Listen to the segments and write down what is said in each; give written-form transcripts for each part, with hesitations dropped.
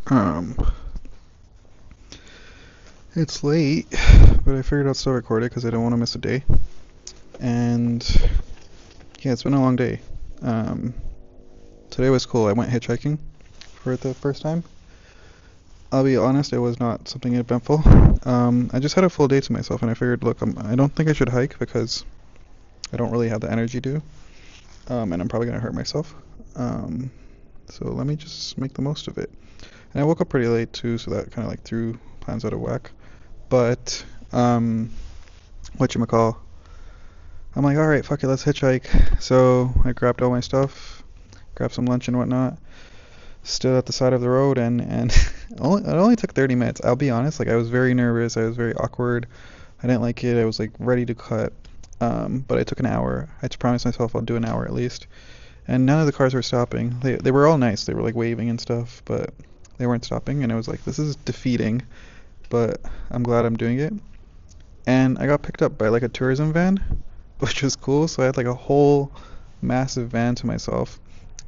Um, it's late, but I figured I'd still record it because I don't want to miss a day. And yeah, it's been a long day. Um, Today was cool. I went hitchhiking for the first time. I'll be honest, it was not something eventful. I just had a full day to myself, and I figured, look, I don't think I should hike because I don't really have the energy to, and I'm probably gonna hurt myself. Um, so let me just make the most of it. And I woke up pretty late too, so that kind of like threw plans out of whack. But whatchamacall, I'm like, all right, fuck it, let's hitchhike. So I grabbed all my stuff, grabbed some lunch and whatnot, stood at the side of the road, and it only took 30 minutes. I'll be honest, like I was very nervous, I was very awkward, I didn't like it, I was like ready to cut. But I took an hour. I promised myself I'll do an hour at least. And none of the cars were stopping. They were all nice. They were like waving and stuff, but they weren't stopping. And I was like, this is defeating, but I'm glad I'm doing it. And I got picked up by like a tourism van, which was cool. So I had like a whole massive van to myself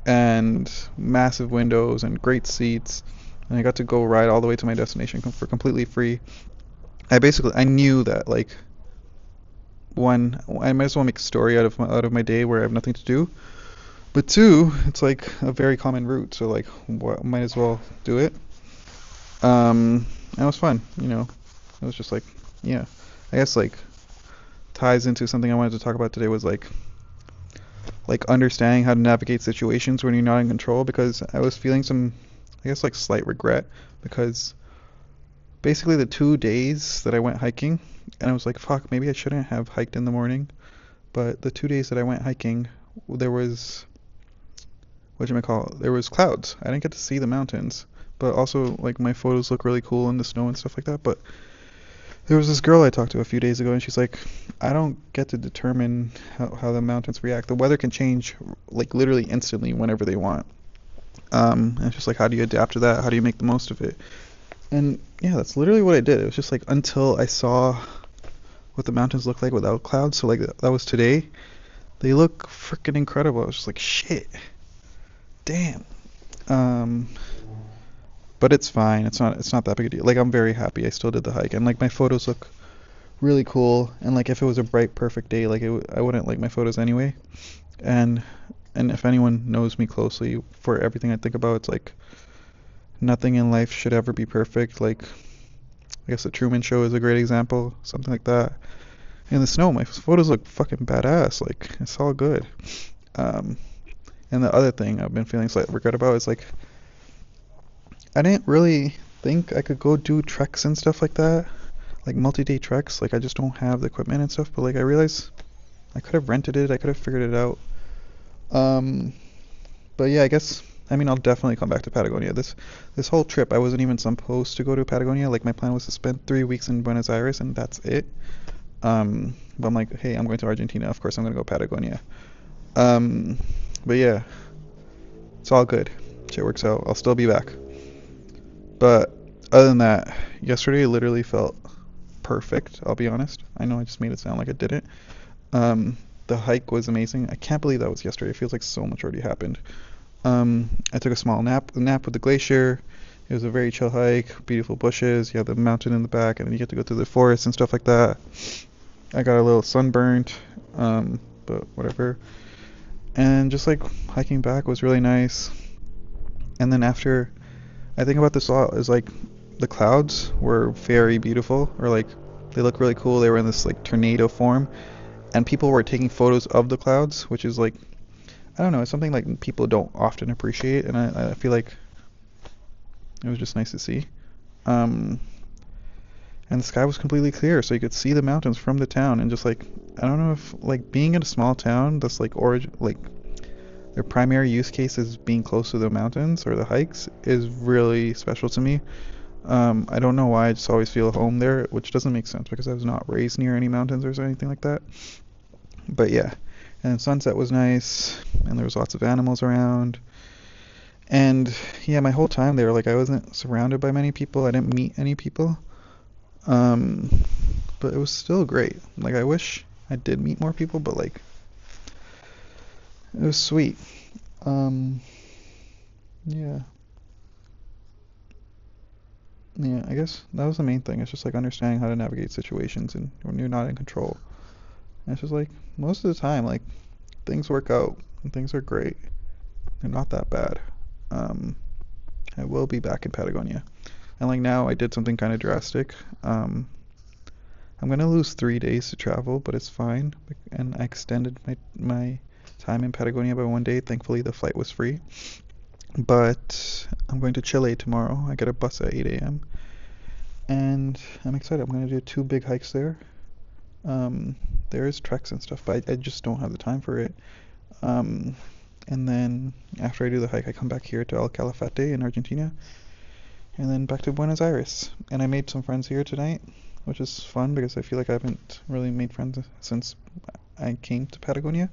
and massive windows and great seats. And I got to go ride all the way to my destination for completely free. I knew that like one, I might as well make a story out of my day where I have nothing to do. But two, it's like a very common route, so like might as well do it. And it was fun, you know. It was just like, yeah. I guess like ties into something I wanted to talk about today was like understanding how to navigate situations when you're not in control, because I was feeling some, I guess like slight regret, because basically the 2 days that I went hiking, and I was like, fuck, maybe I shouldn't have hiked in the morning, but the 2 days that I went hiking, there was there was clouds. I didn't get to see the mountains, but also like my photos look really cool in the snow and stuff like that. But there was this girl I talked to a few days ago, and she's like, I don't get to determine how the mountains react. The weather can change like literally instantly whenever they want. And it's just like, how do you adapt to that? How do you make the most of it? And yeah, that's literally what I did. It was just like until I saw what the mountains look like without clouds. So like that was today. They look freaking incredible. I was just like, shit, damn. Um, but it's fine. It's not that big a deal. Like I'm very happy I still did the hike, and like my photos look really cool. And like if it was a bright, perfect day, like I wouldn't like my photos anyway. And and if anyone knows me closely, for everything I think about, it's like nothing in life should ever be perfect. Like I guess the Truman Show is a great example, something like that. In the snow, my photos look fucking badass. Like it's all good. Um, and the other thing I've been feeling slight regret about is like I didn't really think I could go do treks and stuff like that, like multi-day treks. Like I just don't have the equipment and stuff. But like I realized I could have rented it. I could have figured it out. Um, but yeah, I guess I mean I'll definitely come back to Patagonia. This whole trip I wasn't even supposed to go to Patagonia. Like my plan was to spend 3 weeks in Buenos Aires and that's it. But I'm like, hey, I'm going to Argentina. Of course I'm gonna go Patagonia. Um, but yeah, it's all good. Shit works out. I'll still be back. But other than that, yesterday literally felt perfect, I'll be honest. I know I just made it sound like it didn't. The hike was amazing. I can't believe that was yesterday. It feels like so much already happened. I took a small nap with the glacier. It was a very chill hike, beautiful bushes. You have the mountain in the back, and then you get to go through the forest and stuff like that. I got a little sunburned, but whatever. And just like hiking back was really nice. And then after, I think about this a lot, is like the clouds were very beautiful, or like they look really cool. They were in this like tornado form, and people were taking photos of the clouds, which is like, I don't know, it's something like people don't often appreciate, and I feel like it was just nice to see. Um, and the sky was completely clear, so you could see the mountains from the town, and just like, I don't know if like being in a small town that's like origin like their primary use case is being close to the mountains or the hikes is really special to me. I don't know why I just always feel home there, which doesn't make sense because I was not raised near any mountains or anything like that. But yeah, and sunset was nice, and there was lots of animals around. And yeah, my whole time there, like I wasn't surrounded by many people. I didn't meet any people. Um, but it was still great. Like I wish I did meet more people, but like it was sweet. Um, yeah. Yeah, I guess that was the main thing. It's just like understanding how to navigate situations and when you're not in control. And it's just like most of the time, like things work out and things are great. They're not that bad. Um, I will be back in Patagonia. And like now I did something kind of drastic. I'm gonna lose 3 days to travel, but it's fine. And I extended my time in Patagonia by 1 day. Thankfully, the flight was free. But I'm going to Chile tomorrow. I get a bus at 8 a.m. And I'm excited. I'm gonna do 2 big hikes there. Um, there is treks and stuff, but I just don't have the time for it. Um, and then after I do the hike, I come back here to El Calafate in Argentina, and then back to Buenos Aires. And I made some friends here tonight, which is fun because I feel like I haven't really made friends since I came to Patagonia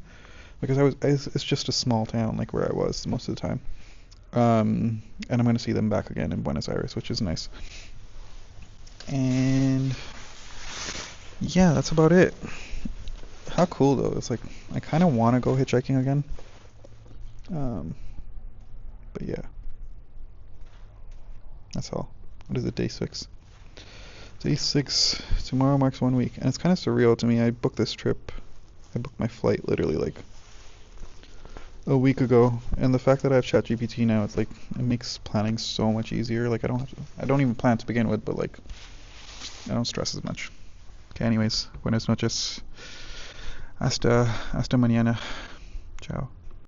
because it's just a small town like where I was most of the time. And I'm gonna see them back again in Buenos Aires, which is nice. And yeah, that's about it. How cool though. It's like I kind of want to go hitchhiking again. Um, but yeah, that's all. What is it? Day 6. Day 6. Tomorrow marks 1 week, and it's kind of surreal to me. I booked this trip. I booked my flight literally like a week ago, and the fact that I have ChatGPT now, it's like it makes planning so much easier. Like I don't even plan to begin with, but like I don't stress as much. Okay, anyways, buenas noches. Hasta mañana. Ciao.